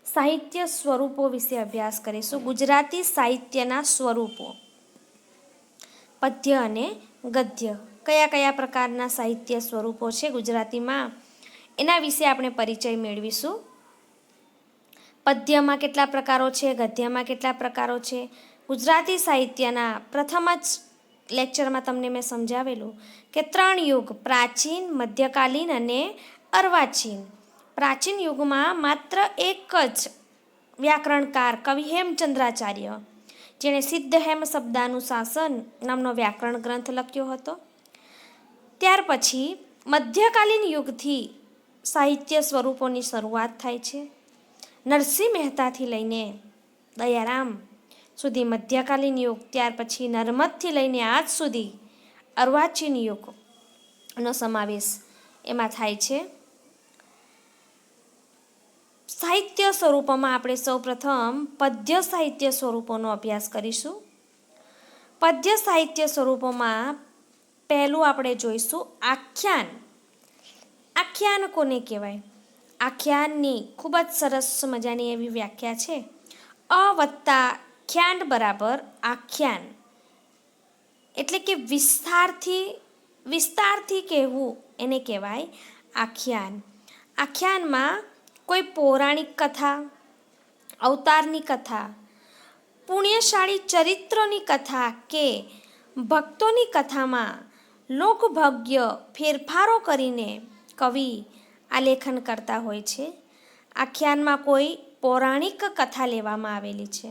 સાહિત્ય સ્વરૂપો વિશે અભ્યાસ કરીશું. ગુજરાતી સાહિત્યના સ્વરૂપો, પદ્ય અને ગદ્ય. કયા કયા પ્રકારના સાહિત્ય સ્વરૂપો છે ગુજરાતીમાં, એના વિશે આપણે પરિચય મેળવીશું. પદ્યમાં કેટલા પ્રકારો છે, ગદ્યમાં કેટલા પ્રકારો છે. ગુજરાતી સાહિત્યના પ્રથમ જ લેક્ચરમાં તમને મેં સમજાવેલું કે 3 યુગ, પ્રાચીન, મધ્યકાલીન અને અર્વાચીન. પ્રાચીન યુગમાં માત્ર એક જ વ્યાકરણકાર કવિ હેમચંદ્રાચાર્ય, જેણે સિદ્ધ હેમ શબ્દાનુશાસન નામનો વ્યાકરણ ગ્રંથ લખ્યો હતો. ત્યાર પછી મધ્યકાલીન યુગથી સાહિત્ય સ્વરૂપોની શરૂઆત થાય છે. નરસિંહ મહેતાથી લઈને દયારામ સુધી મધ્યકાલીન યુગ, ત્યાર પછી નર્મદથી લઈને આજ સુધી અર્વાચીન યુગનો સમાવેશ એમાં થાય છે. સાહિત્ય સ્વરૂપોમાં આપણે સૌપ્રથમ પદ્ય સાહિત્ય સ્વરૂપોનો અભ્યાસ કરીશું. પદ્ય સાહિત્ય સ્વરૂપોમાં પહેલું આપણે જોઈશું આખ્યાન. આખ્યાન કોને કહેવાય? આખ્યાનની ખૂબ જ સરસ મજાની એવી વ્યાખ્યા છે. અ વત્તા ખ્યાન બરાબર આખ્યાન, એટલે કે વિસ્તારથી કહેવું એને કહેવાય આખ્યાન. આખ્યાનમાં કોઈ પૌરાણિક કથા, અવતારની કથા, પુણ્યશાળી ચરિત્રોની કથા કે ભક્તોની કથામાં લોકભાગ્ય ફેરફારો કરીને કવિ આલેખન કરતા હોય છે. આખ્યાનમાં કોઈ પૌરાણિક કથા લેવામાં આવેલી છે.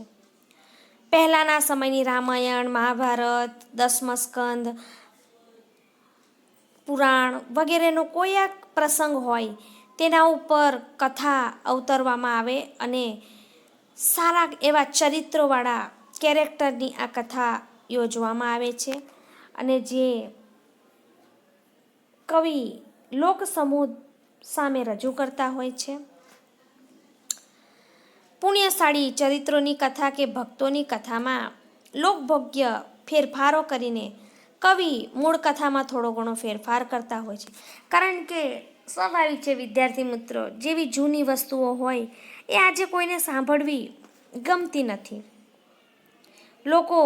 પહેલાંના સમયની રામાયણ, મહાભારત, દસમસ્કંદ, પુરાણ વગેરેનો કોઈ એક પ્રસંગ હોય તેના ઉપર કથા અવતરવામાં આવે અને સારા એવા ચરિત્રોવાળા કેરેક્ટરની આ કથા યોજવામાં આવે છે અને જે કવિ લોક સમૂહ સામે રજૂ કરતા હોય છે. પુણ્યશાળી ચરિત્રોની કથા કે ભક્તોની કથામાં લોકભોગ્ય ફેરફારો કરીને કવિ મૂળ કથામાં થોડો ઘણો ફેરફાર કરતા હોય છે. કારણ કે સ્વાભાવિક છે વિદ્યાર્થી મિત્રો, જેવી જૂની વસ્તુઓ હોય એ આજે કોઈને સાંભળવી ગમતી નથી. લોકો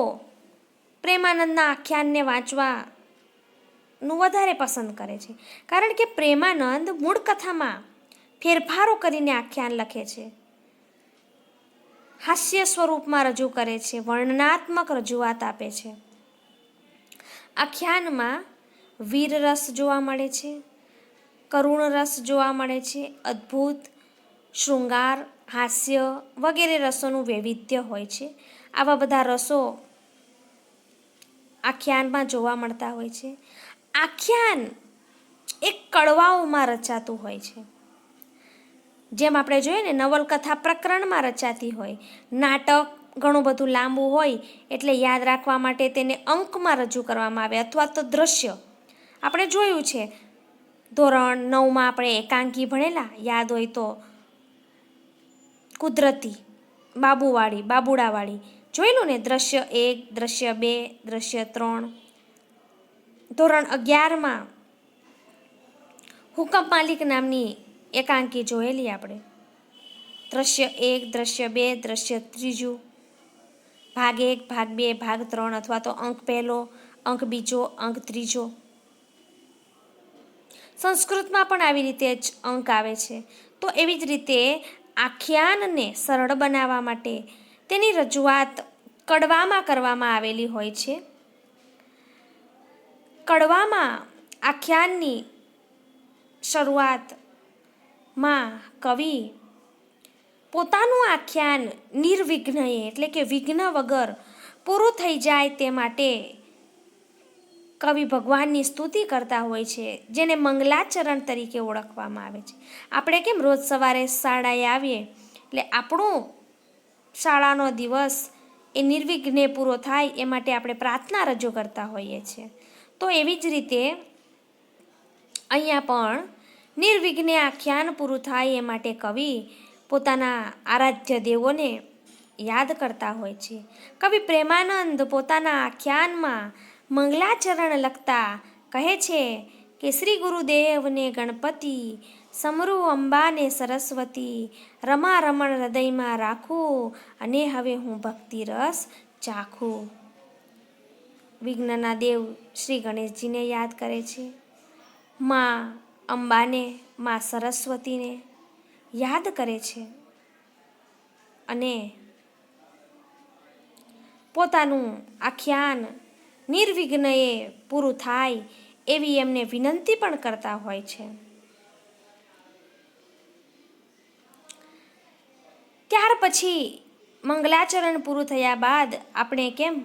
પ્રેમાનંદના આખ્યાનને વાંચવાનું વધારે પસંદ કરે છે, કારણ કે પ્રેમાનંદ મૂળ કથામાં ફેરફારો કરીને આખ્યાન લખે છે, હાસ્ય સ્વરૂપમાં રજૂ કરે છે, વર્ણનાત્મક રજૂઆત આપે છે. આખ્યાનમાં વીર રસ જોવા મળે છે, કરુણ રસ જોવા મળે છે, અદ્ભુત, શૃંગાર, હાસ્ય વગેરે રસોનું વૈવિધ્ય હોય છે. આવા બધા રસો આખ્યાનમાં જોવા મળતા હોય છે. આખ્યાન એક કડવાઓમાં રચાતું હોય છે. જેમ આપણે જોઈએ ને, નવલકથા પ્રકરણમાં રચાતી હોય, નાટક ઘણું બધું લાંબુ હોય એટલે યાદ રાખવા માટે તેને અંકમાં રજૂ કરવામાં આવે, અથવા તો દ્રશ્ય. આપણે જોયું છે ધોરણ 9માં આપણે એકાંકી ભણેલા, યાદ હોય તો કુદરતી, બાબુડાવાળી જોયેલું ને, દ્રશ્ય 1, દ્રશ્ય 2, દ્રશ્ય 3. ધોરણ 11માં હુકમ માલિક નામની એકાંકી જોયેલી આપણે, દ્રશ્ય 1, દ્રશ્ય 2, દ્રશ્ય 3, ભાગ 1, ભાગ 2, ભાગ 3, અથવા તો અંક પહેલો, અંક બીજો, અંક ત્રીજો. સંસ્કૃતમાં પણ આવી રીતે જ અંક આવે છે. તો એવી જ રીતે આખ્યાનને સરળ બનાવવા માટે તેની રજૂઆત કડવામાં કરવામાં આવેલી હોય છે. કડવામાં આખ્યાનની શરૂઆતમાં કવિ પોતાનું આખ્યાન નિર્વિઘ્નએ, એટલે કે વિઘ્ન વગર પૂરું થઈ જાય તે માટે કવિ ભગવાનની સ્તુતિ કરતા હોય છે, જેને મંગલાચરણ તરીકે ઓળખવામાં આવે છે. આપણે કેમ રોજ સવારે શાળાએ આવીએ એટલે આપણો શાળાનો દિવસ એ નિર્વિઘ્ને પૂરો થાય એ માટે આપણે પ્રાર્થના રજૂ કરતા હોઈએ છીએ. તો એવી જ રીતે અહીંયા પણ નિર્વિઘ્ને આખ્યાન પૂરું થાય એ માટે કવિ પોતાના આરાધ્ય દેવોને યાદ કરતા હોય છે. કવિ પ્રેમાનંદ પોતાના આખ્યાનમાં મંગલાચરણ લખતા કહે છે કે શ્રી ગુરુદેવને ગણપતિ સમરૂ અંબાને સરસ્વતી, રમા રમણ હૃદયમાં રાખું, અને હવે હું ભક્તિ રસ ચાખું. વિઘ્નના દેવ શ્રી ગણેશજીને યાદ કરે છે. માં અંબાને, માં સરસ્વતીને યાદ કરે છે અને પોતાનું આખ્યાન નિર્વિઘ્નએ પૂરું થાય એવી એમને વિનંતી પણ કરતા હોય છે. ત્યાર પછી મંગલાચરણ પૂરું થયા બાદ આપણે કેમ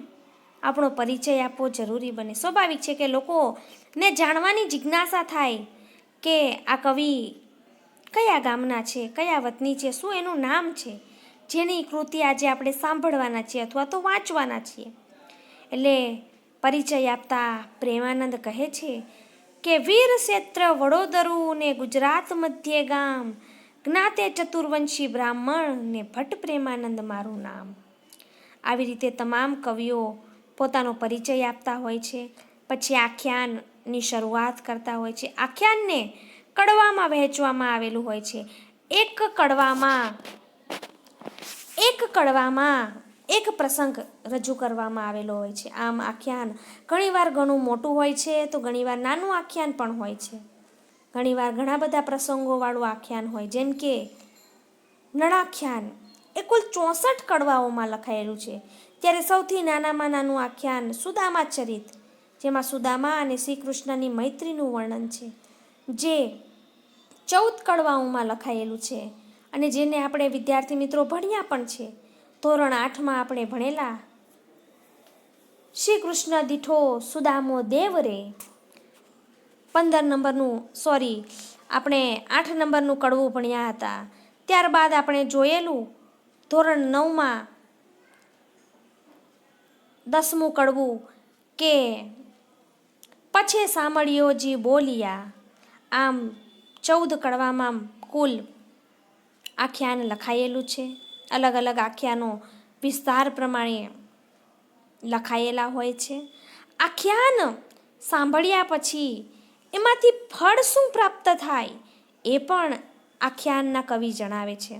આપણો પરિચય આપવો જરૂરી બને. સ્વાભાવિક છે કે લોકોને જાણવાની જિજ્ઞાસા થાય કે આ કવિ કયા ગામના છે, કયા વતની છે, શું એનું નામ છે, જેની કૃતિ આજે આપણે સાંભળવાના છીએ અથવા તો વાંચવાના છીએ. એટલે પરિચય આપતા પ્રેમાનંદ કહે છે કે વીર ક્ષેત્ર વડોદરું ને ગુજરાત મધ્ય ગામ, જ્ઞાતે ચતુર્વંશી બ્રાહ્મણ ને ભટ્ટ પ્રેમાનંદ મારું નામ. આવી રીતે તમામ કવિઓ પોતાનો પરિચય આપતા હોય છે. પછી આખ્યાનની શરૂઆત કરતા હોય છે. આખ્યાનને કડવામાં વહેંચવામાં આવેલું હોય છે. એક કડવામાં એક પ્રસંગ રજૂ કરવામાં આવેલો હોય છે. આમ આખ્યાન ઘણીવાર ઘણું મોટું હોય છે તો ઘણીવાર નાનું આખ્યાન પણ હોય છે. ઘણીવાર ઘણા બધા પ્રસંગોવાળું આખ્યાન હોય, જેમ કે નળાખ્યાન એ કુલ 64 કડવાઓમાં લખાયેલું છે. ત્યારે સૌથી નાનામાં નાનું આખ્યાન સુદામા ચરિત, જેમાં સુદામા અને શ્રી કૃષ્ણની મૈત્રીનું વર્ણન છે, જે 14 કડવાઓમાં લખાયેલું છે અને જેને આપણે વિદ્યાર્થી મિત્રો ભણ્યા પણ છે. ધોરણ 8માં આપણે ભણેલા શ્રી કૃષ્ણ દીઠો સુદામો દેવ રે, 8 નંબરનું કડવું ભણ્યા હતા. ત્યારબાદ આપણે જોયેલું ધોરણ 9માં 10મું કડવું કે પછે સાંભળ્યોજી બોલિયા. આમ 14 કડવામાં કુલ આખ્યાન લખાયેલું છે. અલગ અલગ આખ્યાનો વિસ્તાર પ્રમાણે લખાયેલા હોય છે. આખ્યાન સાંભળ્યા પછી એમાંથી ફળ શું પ્રાપ્ત થાય એ પણ આખ્યાનના કવિ જણાવે છે.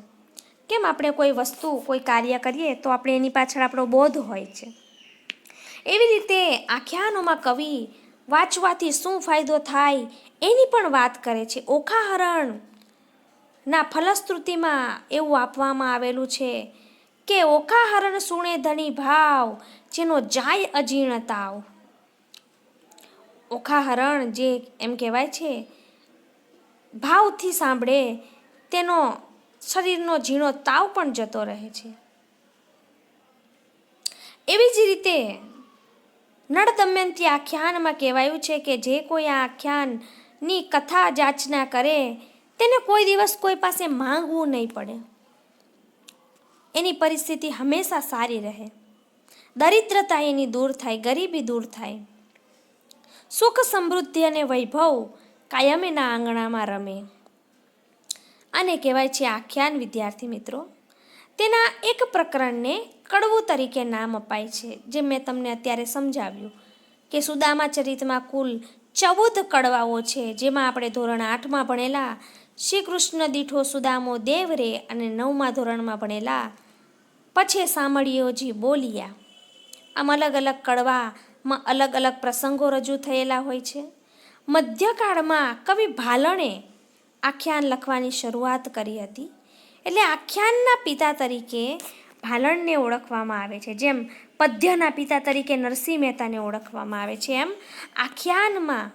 કેમ આપણે કોઈ વસ્તુ, કોઈ કાર્ય કરીએ તો આપણે એની પાછળ આપણો બોધ હોય છે. એવી રીતે આખ્યાનોમાં કવિ વાંચવાથી શું ફાયદો થાય એની પણ વાત કરે છે. ઓખાહરણના ફલશ્રુતિમાં એવું આપવામાં આવેલું છે કે ઓખાહરણ સુણે ધણી ભાવ, જેનો જાય અજીર્ણ તાવ. ઓખાહરણ જે એમ કહેવાય છે ભાવથી સાંભળે તેનો શરીરનો ઝીણો તાવ પણ જતો રહે છે. એવી જ રીતે નળ દમયંતી આખ્યાનમાં કહેવાયું છે કે જે કોઈ આ આખ્યાનની કથા જાચના કરે તેને કોઈ દિવસ કોઈ પાસે માંગવું નહીં પડે. એની પરિસ્થિતિ હંમેશા સારી રહે, દરિદ્રતા એની દૂર થાય, ગરીબી દૂર થાય, સુખ સમૃદ્ધિ અને વૈભવ કાયમ એના આંગણામાં રમે. આને કહેવાય છે આખ્યાન. વિદ્યાર્થી મિત્રો, તેના એક પ્રકરણને કડવું તરીકે નામ અપાય છે, જે મેં તમને અત્યારે સમજાવ્યું કે સુદામા ચરિતમાં કુલ 14 કડવાઓ છે, જેમાં આપણે ધોરણ 8માં ભણેલા શ્રી કૃષ્ણ દીઠો સુદામો દેવ રે અને 9મા ધોરણમાં ભણેલા પછે સાંભળ્યોજી બોલિયા. આમ અલગ અલગ કડવામાં અલગ અલગ પ્રસંગો રજૂ થયેલા હોય છે. મધ્યકાળમાં કવિ ભાલણે આખ્યાન લખવાની શરૂઆત કરી હતી. એટલે આખ્યાનના પિતા તરીકે ભાલણને ઓળખવામાં આવે છે. જેમ પદ્યના પિતા તરીકે નરસિંહ મહેતાને ઓળખવામાં આવે છે, એમ આખ્યાનમાં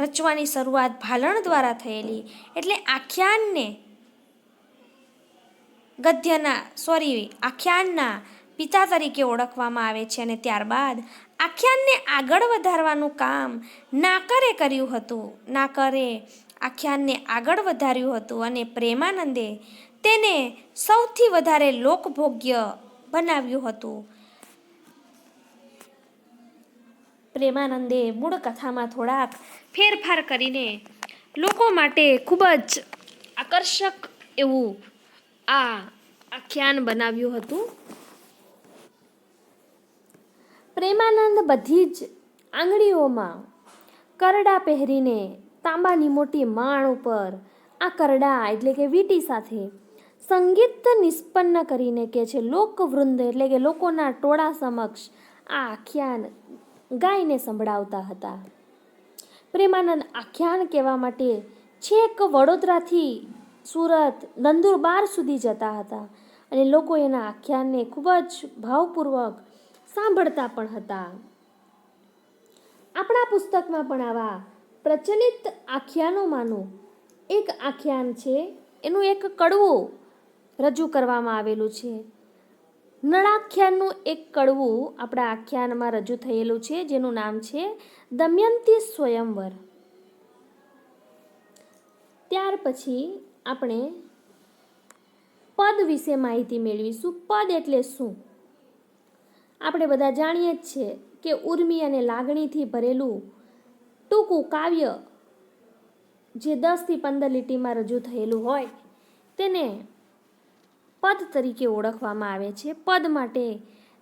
રચવાની શરૂઆત ભાલણ દ્વારા થયેલી. એટલે આખ્યાનના પિતા તરીકે ઓળખવામાં આવે છે. અને ત્યારબાદ આખ્યાનને આગળ વધારવાનું કામ નાકરે કર્યું હતું. નાકરે આખ્યાનને આગળ વધાર્યું હતું અને પ્રેમાનંદે તેને સૌથી વધારે લોકભોગ્ય બનાવ્યું હતું. પ્રેમાનંદે મૂળ કથામાં થોડાક ફેરફાર કરીને લોકો માટે ખૂબ જ આકર્ષક એવું આ આખ્યાન બનાવ્યું હતું. પ્રેમાનંદ બધી જ આંગળીઓમાં કરડા પહેરીને તાંબાની મોટી માણ ઉપર આ કરડા એટલે કે વીંટી સાથે સંગીત નિષ્પન્ન કરીને કે છે લોકવૃંદ એટલે કે લોકોના ટોળા સમક્ષ આ આખ્યાન ગાઈને સંભળાવતા હતા. પ્રેમાનંદ આખ્યાન કહેવા માટે છેક વડોદરાથી સુરત નંદુરબાર સુધી જતા હતા અને લોકો એના આખ્યાનને ખૂબ જ ભાવપૂર્વક સાંભળતા પણ હતા. આપણા પુસ્તકમાં પણ આવા પ્રચલિત આખ્યાનોમાંનું એક આખ્યાન છે, એનું એક કડવું રજૂ કરવામાં આવેલું છે. નળાખ્યાનનું એક કડવું આપણા આખ્યાનમાં રજૂ થયેલું છે, જેનું નામ છે દમયંતી સ્વયંવર. ત્યાર પછી આપણે પદ વિશે માહિતી મેળવીશું. પદ એટલે શું? આપણે બધા જાણીએ જ છીએ કે ઉર્મી અને લાગણીથી ભરેલું ટૂંકું કાવ્ય જે 10 થી 15 લીટીમાં રજૂ થયેલું હોય તેને પદ તરીકે ઓળખવામાં આવે છે. પદ માટે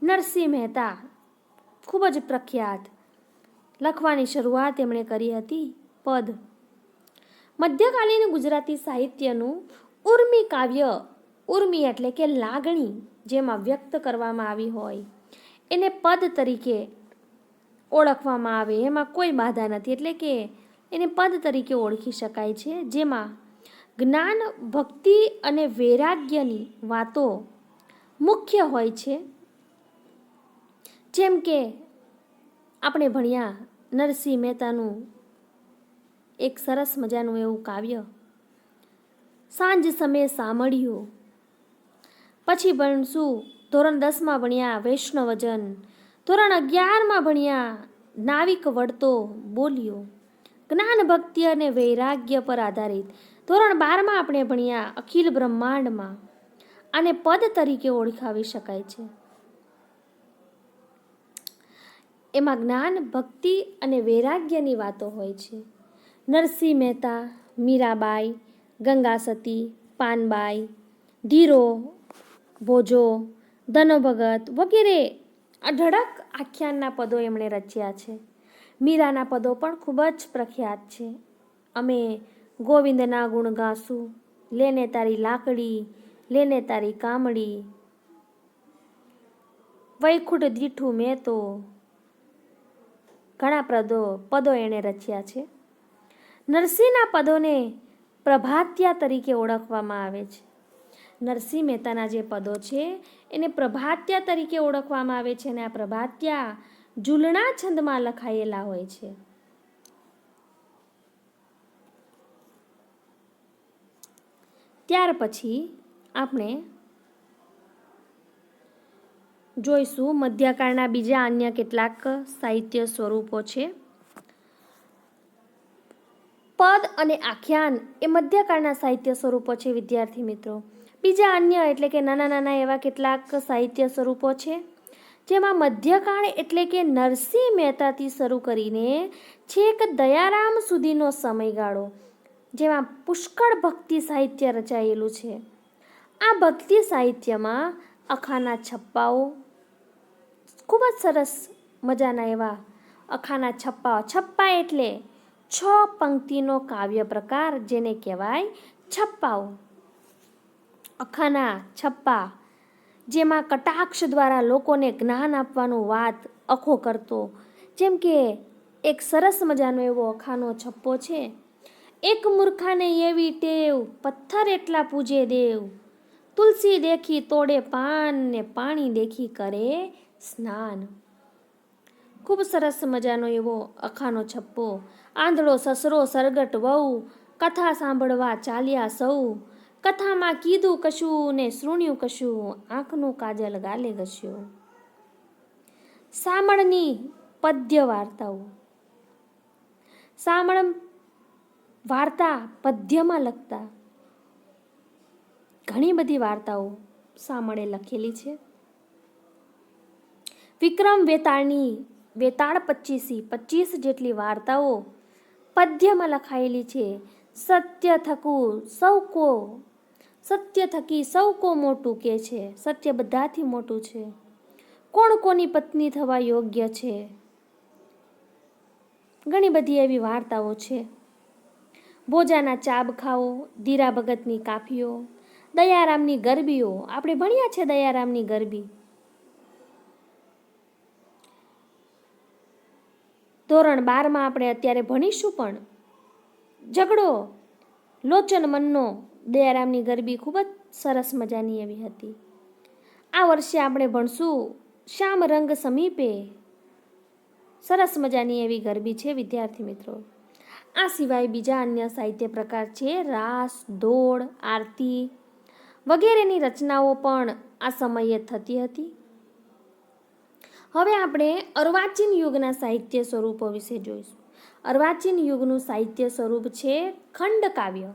નરસિંહ મહેતા ખૂબ જ પ્રખ્યાત, લખવાની શરૂઆત એમણે કરી હતી પદ. મધ્યકાલીન ગુજરાતી સાહિત્યનું ઉર્મી કાવ્ય, ઉર્મી એટલે કે લાગણી જેમાં વ્યક્ત કરવામાં આવી હોય એને પદ તરીકે ઓળખવામાં આવે, એમાં કોઈ બાધા નથી, એટલે કે એને પદ તરીકે ઓળખી શકાય છે. જેમાં જ્ઞાન, ભક્તિ અને વૈરાગ્યની વાતો મુખ્ય હોય છે. જેમ કે આપણે ભણ્યા નરસિંહ મહેતાનું એક સરસ મજાનું એવું કાવ્ય સાંજ સમયે સાંભળ્યું. પછી ભણશું ધોરણ 10માં ભણ્યા વૈષ્ણવજન, ધોરણ 11માં ભણ્યા નાવિક વળતો બોલ્યો, જ્ઞાન ભક્તિ અને વૈરાગ્ય પર આધારિત. ધોરણ 12માં આપણે ભણ્યા અખિલ બ્રહ્માંડમાં. આને પદ તરીકે ઓળખાવી શકાય છે. એમાં જ્ઞાન, ભક્તિ અને વૈરાગ્યની વાતો હોય છે. નરસિંહ મહેતા, મીરાબાઈ, ગંગા સતી, પાનબાઈ, ધીરો, ભોજો, ધનભગત વગેરે અઢળક આખ્યાનના પદો એમણે રચ્યા છે. મીરાના પદો પણ ખૂબ જ પ્રખ્યાત છે. અમે ગોવિંદના ગુણ ગાશું, લેને તારી લાકડી, લેને તારી કામડી, વૈકુંઠ દીઠું મેં તો, ઘણા પદો એણે રચ્યા છે. નરસિંહના પદોને પ્રભાત્યા તરીકે ઓળખવામાં આવે છે. નરસિંહ મહેતાના જે પદો છે એને પ્રભાત્યા તરીકે ઓળખવામાં આવે છે અને આ પ્રભાત્યા ઝૂલણા છંદમાં લખાયેલા હોય છે. ત્યાર પછી આપણે જોઈશું મધ્યકાળના બીજા અન્ય કેટલાક સાહિત્ય સ્વરૂપો છે. પદ અને આખ્યાન એ મધ્યકાળના સાહિત્ય સ્વરૂપો છે વિદ્યાર્થી મિત્રો. બીજા અન્ય એટલે કે નાના નાના એવા કેટલાક સાહિત્ય સ્વરૂપો છે, જેમાં મધ્યકાળ એટલે કે નરસિંહ મહેતાથી શરૂ કરીને છેક દયારામ સુધીનો સમયગાળો, જેમાં પુષ્કળ ભક્તિ સાહિત્ય રચાયેલું છે. આ ભક્તિ સાહિત્યમાં અખાના છપ્પાઓ, ખૂબ જ સરસ મજાના એવા અખાના છપ્પાઓ. છપ્પા એટલે 6 પંક્તિનો કાવ્ય પ્રકાર, જેને કહેવાય છપ્પાઓ. અખાના છપ્પા જેમાં કટાક્ષ દ્વારા લોકોને જ્ઞાન આપવાનું વાત અખો કરતો. જેમ કે એક સરસ મજાનો એવો અખાનો છપ્પો છે. એક મૂર્ખાને એવી ટેવ, પથ્થર એટલા પૂજે દેવ, તુલસી દેખી તોડે પાન ને પાણી દેખી કરે સ્નાન. ખૂબ સરસ મજાનો એવો અખાનો છપ્પો. આંધળો સસરો સરગટ વહુ, કથા સાંભળવા ચાલ્યા સૌ, કથામાં કીધું કશું ને શ્રુણ્યું કશું, આંખનું કાજલ ગાલે ઘસ્યું. સામળની પદ્ય વાર્તાઓ. સામળ વાર્તા પદ્યમાં લખતા ઘણી બધી વાર્તાઓ સામળે લખેલી છે. વિક્રમ વેતાળની વેતાળ 25 જેટલી વાર્તાઓ પદ્યમાં લખાયેલી છે. સત્ય થકી સૌ કો મોટું કે છે, સત્ય બધાથી મોટું છે, કોણ કોની પત્ની થવા યોગ્ય છે. ઘણી બધી એવી વાર્તાઓ છે. ભોજાના ચાબખાઓ, ધીરા ભગતની કાફીઓ, દયારામની ગરબીઓ. આપણે ભણ્યા છે દયારામની ગરબી. ધોરણ 12માં આપણે અત્યારે ભણીશું. પણ ઝઘડો લોચન મનનો દયારામની ગરબી ખૂબ જ સરસ મજાની એવી હતી. આ વર્ષે આપણે ભણશું શ્યામ રંગ સમીપે. સરસ મજાની એવી ગરબી છે વિદ્યાર્થી મિત્રો. આ સિવાય બીજા અન્ય સાહિત્ય પ્રકાર છે રાસ, દોડ, આરતી વગેરેની રચનાઓ પણ આ સમયે થતી હતી. હવે આપણે અર્વાચીન યુગના સાહિત્ય સ્વરૂપો વિશે જોઈશું. અર્વાચીન યુગનું સાહિત્ય સ્વરૂપ છે ખંડકાવ્ય.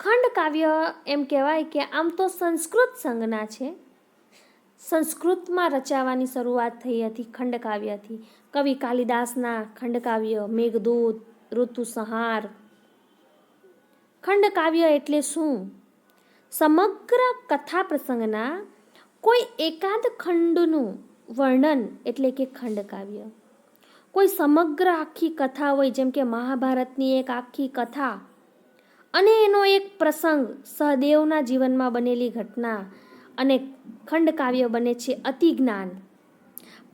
ખંડકાવ્ય એમ કહેવાય કે આમ તો સંસ્કૃત સંજ્ઞા છે. સંસ્કૃતમાં રચાવાની શરૂઆત થઈ હતી ખંડકાવ્યથી. કવિ કાલિદાસના ખંડકાવ્ય, મેઘદૂત, ઋતુસંહાર. ખંડકાવ્ય એટલે શું? સમગ્ર કથા પ્રસંગના કોઈ એકાદ ખંડનું વર્ણન એટલે કે ખંડકાવ્ય. કોઈ સમગ્ર આખી કથા હોય, જેમ કે મહાભારતની એક આખી કથા અને એનો એક પ્રસંગ, સહદેવના જીવનમાં બનેલી ઘટના, અને ખંડકાવ્ય બને છે અતિજ્ઞાન.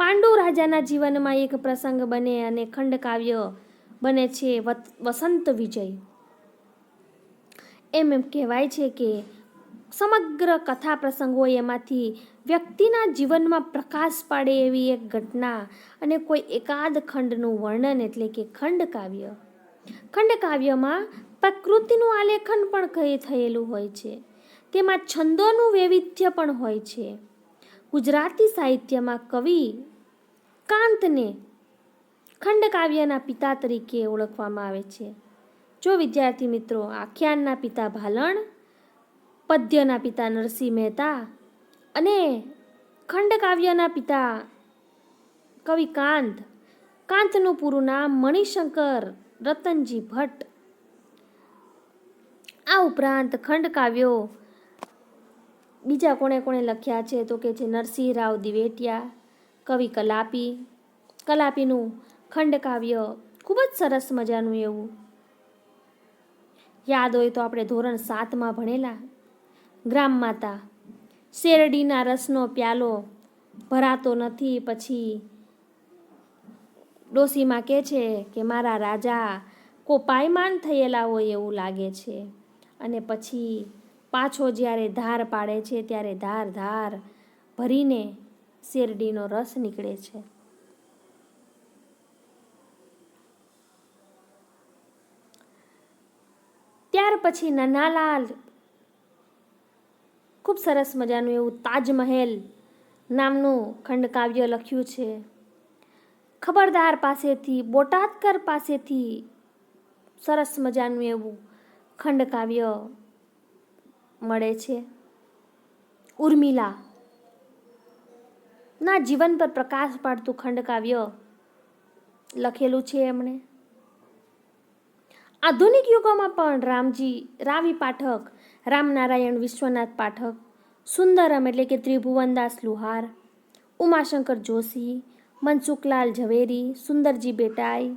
પાંડુ રાજાના જીવનમાં એક પ્રસંગ બને અને ખંડકાવ્ય બને છે વસંત વિજય. એમ કહેવાય છે કે સમગ્ર કથા પ્રસંગ હોય એમાંથી વ્યક્તિના જીવનમાં પ્રકાશ પાડે એવી એક ઘટના અને કોઈ એકાદ ખંડનું વર્ણન એટલે કે ખંડકાવ્ય. ખંડકાવ્યમાં પ્રકૃતિનું આલેખન પણ થયેલું હોય છે. તેમાં છંદોનું વૈવિધ્ય પણ હોય છે. ગુજરાતી સાહિત્યમાં કવિ કાંતને ખંડકાવ્યના પિતા તરીકે ઓળખવામાં આવે છે. જો વિદ્યાર્થી મિત્રો, આખ્યાનના પિતા ભાલણ, પદ્યના પિતા નરસિંહ મહેતા અને ખંડકાવ્યના પિતા કવિ કાંત. કાંતનું પૂરું નામ મણિશંકર રતનજી ભટ્ટ. આ ઉપરાંત ખંડકાવ્યો બીજા કોણે કોણે લખ્યા છે તો કે છે નરસિંહ રાવ દિવેટિયા, કવિ કલાપી. કલાપીનું ખંડકાવ્ય ખૂબ જ સરસ મજાનું એવું. યાદ હોય તો આપણે ધોરણ 7માં ભણેલા ગ્રામ માતા. શેરડીના રસનો પ્યાલો ભરાતો નથી, પછી ડોસીમાં કહે છે કે મારા રાજા કો પાયમાન થયેલા હોય એવું લાગે છે. અને પછી પાછો જ્યારે ધાર પાડે છે ત્યારે ધાર ધાર ભરીને શેરડીનો રસ નીકળે છે. ત્યાર પછી નનાલાલ ખૂબ સરસ મજાનું એવું તાજમહેલ નામનું ખંડકાવ્ય લખ્યું છે. ખબરદાર પાસેથી, બોટાદકર પાસેથી સરસ મજાનું એવું ખંડકાવ્ય મળે છે. ઉર્મિલા ના જીવન પર પ્રકાશ પાડતું ખંડકાવ્ય લખેલું છે એમણે. આધુનિક યુગોમાં પણ રાવી પાઠક, રામનારાયણ વિશ્વનાથ પાઠક, સુંદરમ એટલે કે ત્રિભુવનદાસ લુહાર, ઉમાશંકર જોશી, મનસુખલાલ ઝવેરી, સુંદરજી બેટાઈ,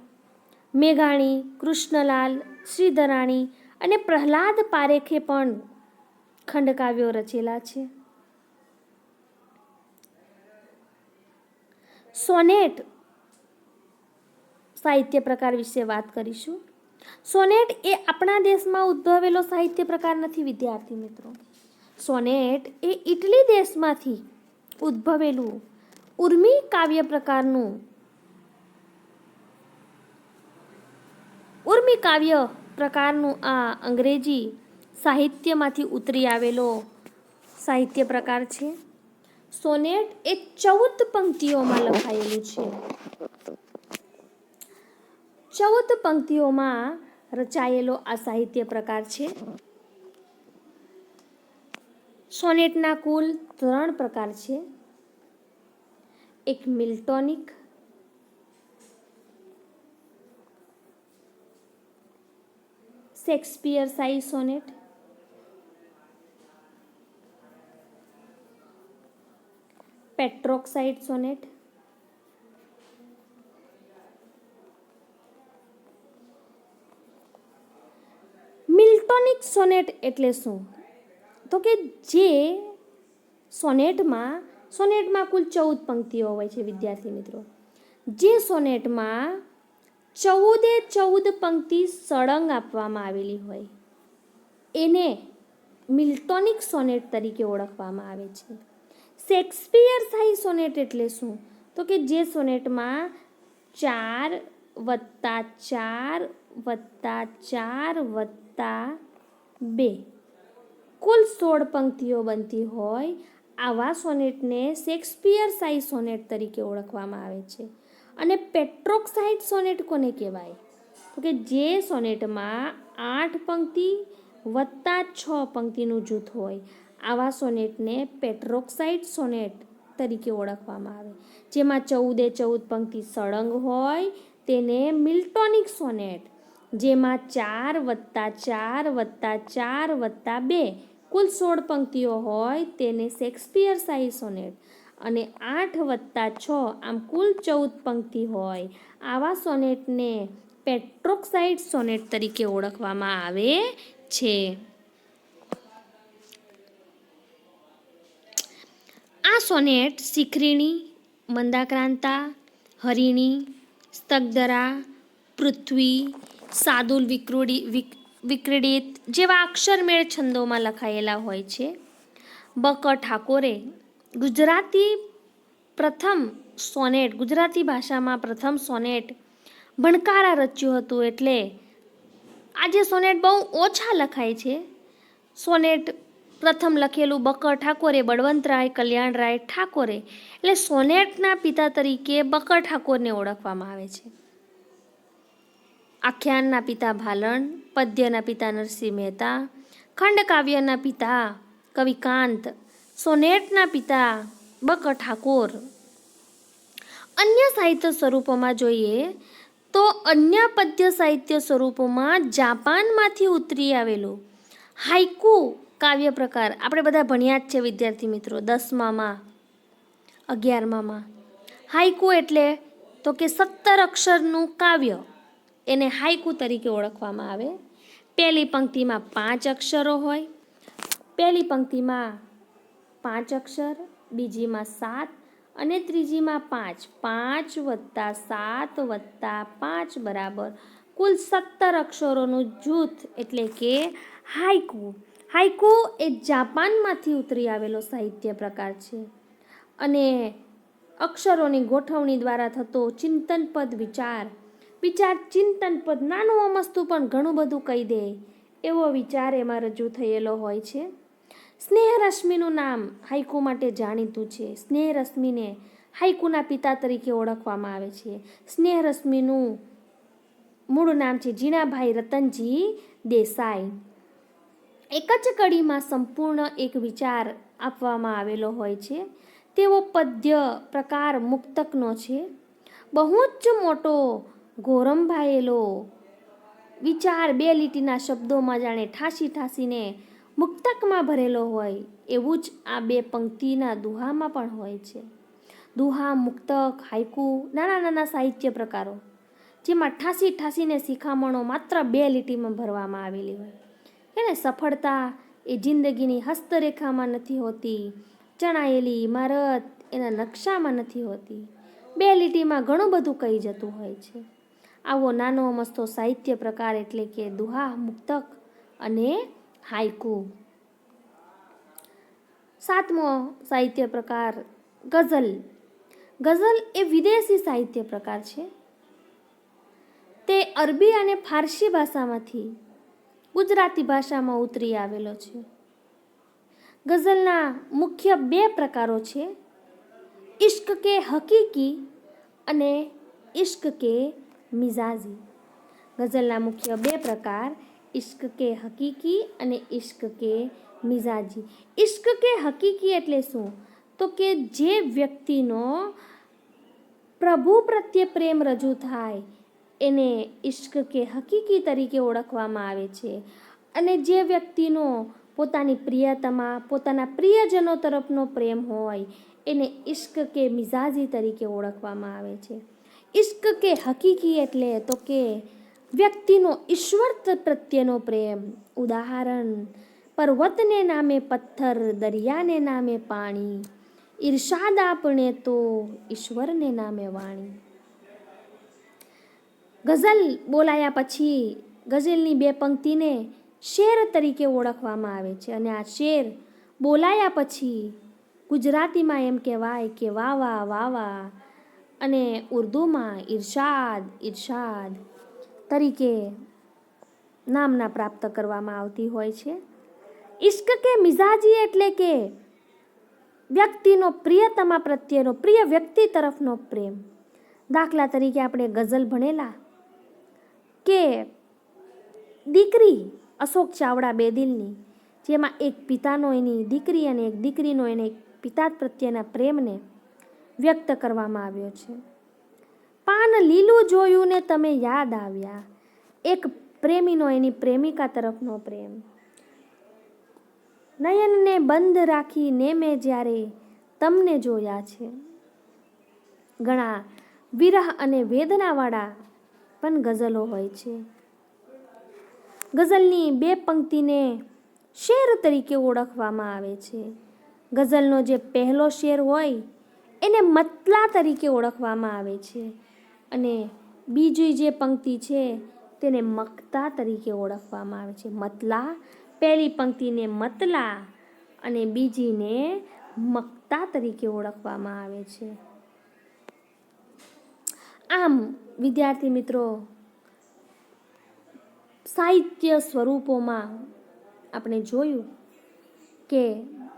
મેઘાણી, કૃષ્ણલાલ શ્રીધરાણી અને પ્રહલાદ પારેખે પણ ખંડકાવ્યો રચેલા છે. સોનેટ સાહિત્ય પ્રકાર વિશે વાત કરીશું. સોનેટ એ આપણા દેશમાં ઉદ્ભવેલો સાહિત્ય પ્રકાર નથી વિદ્યાર્થી મિત્રો. સોનેટ એ ઇટલી દેશમાંથી ઉદ્ભવેલું ઉર્મી કાવ્ય પ્રકારનું આ અંગ્રેજી સાહિત્યમાંથી ઉતરી આવેલો સાહિત્ય પ્રકાર છે. સોનેટ એ 14 પંક્તિઓમાં લખાયેલું છે. 14 પંક્તિઓમાં રચાયેલો આ સાહિત્ય પ્રકાર છે. સોનેટના કુલ 3 પ્રકાર છે. એક મિલ્ટોનિક, શેક્સપિયર શાહી સોનેટ, પેટ્રોક્સાઇડ સોનેટ, મિલ્ટોનિક સોનેટ એટલે શું? તો કે જે સોનેટમાં કુલ 14 પંક્તિઓ હોય છે વિદ્યાર્થી મિત્રો. જે સોનેટમાં 14 પંક્તિ સળંગ આપવામાં આવેલી હોય એને મિલ્ટોનિક સોનેટ તરીકે ઓળખવામાં આવે છે. શેક્સપિયર શાહી સોનેટ એટલે શું? તો કે જે સોનેટમાં 4+4+4+2 કુલ 16 પંક્તિઓ બનતી હોય આવા સોનેટને શેક્સપિયર શાહી સોનેટ તરીકે ઓળખવામાં આવે છે. અને પેટ્રોક્સાઇડ સોનેટ કોને કહેવાય? તો કે જે સોનેટમાં 8 પંક્તિ વત્તા 6 પંક્તિનું જૂથ હોય આવા સોનેટને પેટ્રોક્સાઇડ સોનેટ તરીકે ઓળખવામાં આવે. જેમાં 14 પંક્તિ સળંગ હોય તેને મિલ્ટોનિક સોનેટ, જેમાં 4+4+4+2 કુલ 16 પંક્તિઓ હોય તેને શેક્સપિયર શાહી સોનેટ અને 8+6 આમ કુલ 14 પંક્તિ હોય આવા સોનેટને પેટ્રોક્સાઇડ સોનેટ તરીકે ઓળખવામાં આવે છે. આ સોનેટ શિખરીણી, મંદાક્રાંતા, હરિણી, સ્તગ્ધરા, પૃથ્વી, સાદુલ વિક્રીડિત જેવા અક્ષરમેળ છંદોમાં લખાયેલા હોય છે. બક ઠાકોરે ગુજરાતી ભાષામાં પ્રથમ સોનેટ ભણકારા રચ્યું હતું. એટલે આજે સોનેટ બહુ ઓછા લખાય છે. સોનેટ પ્રથમ લખેલું બક ઠાકોરે, બળવંતરાય કલ્યાણરાય ઠાકોરે, એટલે સોનેટના પિતા તરીકે બક ઠાકોરને ઓળખવામાં આવે છે. આખ્યાનના પિતા ભાલણ, પદ્યના પિતા નરસિંહ મહેતા, ખંડકાવ્યના પિતા કવિકાંત, સોનેટના પિતા બક ઠાકોર. અન્ય સાહિત્ય સ્વરૂપોમાં જોઈએ તો અન્ય પદ્ય સાહિત્ય સ્વરૂપોમાં જાપાનમાંથી ઉતરી આવેલું હાઇકુ કાવ્ય પ્રકાર આપણે બધા ભણ્યા જ છે વિદ્યાર્થી મિત્રો 10મામાં 11મામાં. હાઇકુ એટલે તો કે 17 અક્ષરનું કાવ્ય, એને હાઇકુ તરીકે ઓળખવામાં આવે. પહેલી પંક્તિમાં 5 અક્ષરો હોય, પહેલી પંક્તિમાં 5 અક્ષર, બીજીમાં 7 અને ત્રીજીમાં 5. 5+7+5 બરાબર કુલ 17 અક્ષરોનું જૂથ એટલે કે હાઇકુ. હાઇકુ એ જાપાનમાંથી ઉતરી આવેલો સાહિત્ય પ્રકાર છે અને અક્ષરોની ગોઠવણી દ્વારા થતો ચિંતનપદ વિચાર ચિંતનપદ નાનું અમસ્તું પણ ઘણું બધું કહી દે એવો વિચાર એમાં રજૂ થયેલો હોય છે. સ્નેહરશ્મિનું નામ હાઇકુ માટે જાણીતું છે. સ્નેહરશ્મિને હાઇકુના પિતા તરીકે ઓળખવામાં આવે છે. સ્નેહરશ્મિનું મૂળ નામ છે જીણાભાઈ રતનજી દેસાઈ. એક જ કડીમાં સંપૂર્ણ એક વિચાર આપવામાં આવેલો હોય છે તેવો પદ્ય પ્રકાર મુક્તકનો છે. બહુ જ મોટો ગોરંભાયેલો વિચાર 2 લીટીના શબ્દોમાં જાણે ઠાસીને મુક્તકમાં ભરેલો હોય એવું જ આ 2 પંક્તિના દુહામાં પણ હોય છે. દુહા, મુક્તક, હાઇકુ નાના સાહિત્ય પ્રકારો જેમાં ઠાસીને શિખામણો માત્ર 2 લીટીમાં ભરવામાં આવેલી હોય. એને સફળતા એ જિંદગીની હસ્તરેખામાં નથી હોતી, ચણાયેલી ઇમારત એના નકશામાં નથી હોતી. 2 લીટીમાં ઘણું બધું કહી જતું હોય છે. આવો નાનો અમસ્તો સાહિત્ય પ્રકાર એટલે કે દુહા, મુક્તક અને હાઇકુ. 7મો સાહિત્ય પ્રકાર ગઝલ. ગઝલ એ વિદેશી સાહિત્ય પ્રકાર છે. તે અરબી અને ફારસી ભાષામાંથી ગુજરાતી ભાષામાં ઉતરી આવેલો છે. ગઝલના મુખ્ય 2 પ્રકારો છે, ઇશ્ક કે હકીકી અને ઇશ્ક કે મિજાજી. ગઝલના મુખ્ય 2 પ્રકાર ઇશ્ક કે હકીકી અને ઇશ્ક કે મિજાજી. ઇશ્ક કે હકીકી એટલે શું? તો કે જે વ્યક્તિનો પ્રભુ પ્રત્યે પ્રેમ રજૂ થાય એને ઇશ્ક કે હકીકી તરીકે ઓળખવામાં આવે છે. અને જે વ્યક્તિનો પોતાની પ્રિયતમા, પોતાના પ્રિયજનો તરફનો પ્રેમ હોય એને ઇશ્ક કે મિજાજી તરીકે ઓળખવામાં આવે છે. ઇશ્ક કે હકીકી એટલે તો કે વ્યક્તિનો ઈશ્વર પ્રત્યેનો પ્રેમ. ઉદાહરણ: પર્વતને નામે પથ્થર, દરિયાને નામે પાણી, ઈર્ષાદ આપણે તો ઈશ્વરને નામે વાણી. ગઝલ બોલાયા પછી ગઝલની બે પંક્તિને શેર તરીકે ઓળખવામાં આવે છે અને આ શેર બોલાયા પછી ગુજરાતીમાં એમ કહેવાય કે વાહ વાહ વાહ વાહ અને ઉર્દૂમાં ઈર્ષાદ ઈર્ષાદ તરીકે નામના પ્રાપ્ત કરવામાં આવતી હોય છે. ઇશ્ક કે મિજાજી એટલે કે વ્યક્તિનો પ્રિયતમા પ્રત્યેનો, પ્રિય વ્યક્તિ તરફનો પ્રેમ. દાખલા તરીકે આપણે ગઝલ ભણેલા કે દીકરી અશોક ચાવડા બેદિલની, જેમાં એક પિતાનો એની દીકરી અને એક દીકરીનો એને પિતા પ્રત્યેના પ્રેમને વ્યક્ત કરવામાં આવ્યો છે. પાન લીલું જોયું ને તમે યાદ આવ્યા, એક પ્રેમીનો એની પ્રેમિકા તરફનો પ્રેમ. નયનને બંધ રાખીને મેં જ્યારે તમને જોયા છે. ઘણા વિરહ અને વેદનાવાળા પણ ગઝલો હોય છે. ગઝલની બે પંક્તિને શેર તરીકે ઓળખવામાં આવે છે. ગઝલનો જે પહેલો શેર હોય એને મતલા તરીકે ઓળખવામાં આવે છે અને બીજી જે પંક્તિ છે તેને મક્તા તરીકે ઓળખવામાં આવે છે. મતલા, પહેલી પંક્તિને મતલા અને બીજીને મક્તા તરીકે ઓળખવામાં આવે છે. આમ વિદ્યાર્થી મિત્રો, સાહિત્ય સ્વરૂપોમાં આપણે જોયું કે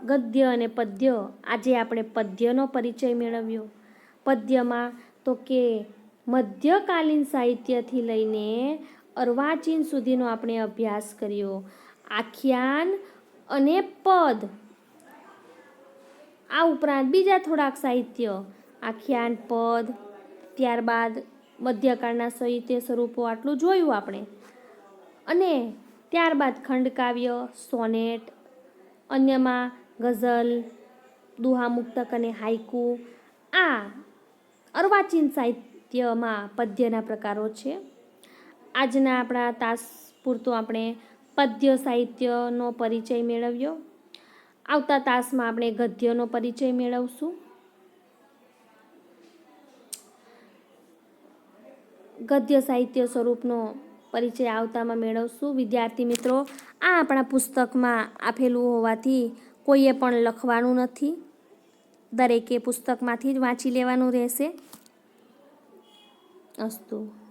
ગદ્ય અને પદ્ય. આજે આપણે પદ્યનો પરિચય મેળવ્યો. પદ્યમાં તો કે મધ્યકાલીન સાહિત્યથી લઈને અર્વાચીન સુધીનો આપણે અભ્યાસ કર્યો. આખ્યાન અને પદ, આ ઉપરાંત બીજા થોડાક સાહિત્ય, આખ્યાન, પદ, ત્યારબાદ મધ્યકાળના સાહિત્ય સ્વરૂપો, આટલું જોયું આપણે. અને ત્યારબાદ ખંડકાવ્ય, સોનેટ, અન્યમાં ગઝલ, દુહા-મુક્તક અને હાઇકુ. આ અર્વાચીન સાહિત્યમાં પદ્યના પ્રકારો છે. આજના આપણા તાસ પૂરતો આપણે પદ્ય સાહિત્યનો પરિચય મેળવ્યો. આવતા તાસમાં આપણે ગદ્યનો પરિચય મેળવશું. ગદ્ય સાહિત્ય સ્વરૂપનો પરિચય આવતામાં મેળવશું. વિદ્યાર્થી મિત્રો, આ આપણા પુસ્તકમાં આપેલું હોવાથી કોઈએ પણ લખવાનું નથી. દરેકે પુસ્તકમાંથી જ વાંચી લેવાનું રહેશે. અસ્તુ.